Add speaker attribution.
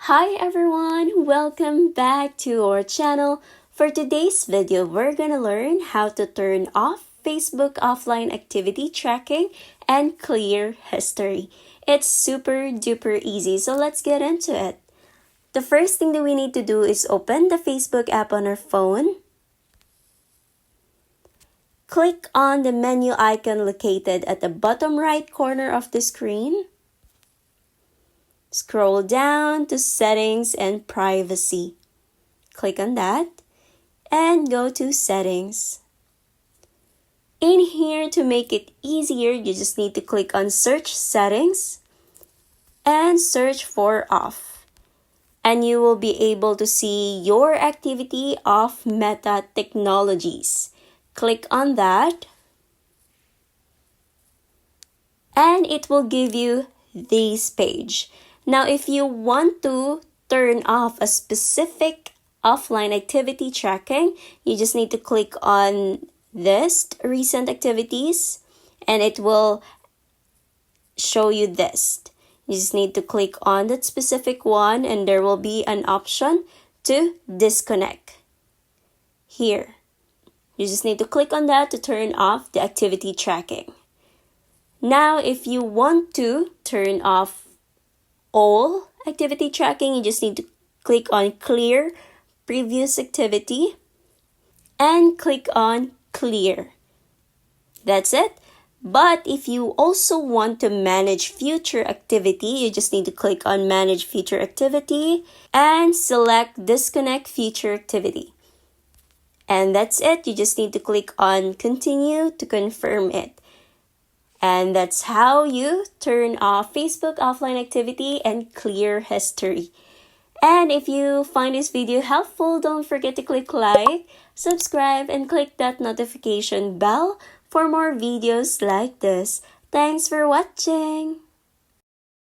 Speaker 1: Hi everyone, welcome back to our channel. For today's video, we're gonna learn how to turn off Facebook offline activity tracking and clear history. It's super duper easy, so let's get into it. The first thing that we need to do is open the Facebook app on our phone. Click on the menu icon located at the bottom right corner of the screen. Scroll down to Settings and Privacy. Click on that and go to Settings. In here, to make it easier, you just need to click on Search Settings and search for Off. And you will be able to see your activity of Meta Technologies. Click on that and it will give you this page. Now, if you want to turn off a specific offline activity tracking, you just need to click on this recent activities and it will show you this. You just need to click on that specific one and there will be an option to disconnect. Here, you just need to click on that to turn off the activity tracking. Now, if you want to turn off all activity tracking, you just need to click on Clear Previous Activity and click on Clear. That's it. But if you also want to manage future activity, you just need to click on Manage Future Activity and select Disconnect Future Activity. And that's it. You just need to click on Continue to confirm it. And that's how you turn off Facebook offline activity and clear history. And if you find this video helpful, don't forget to click like, subscribe, and click that notification bell for more videos like this. Thanks for watching!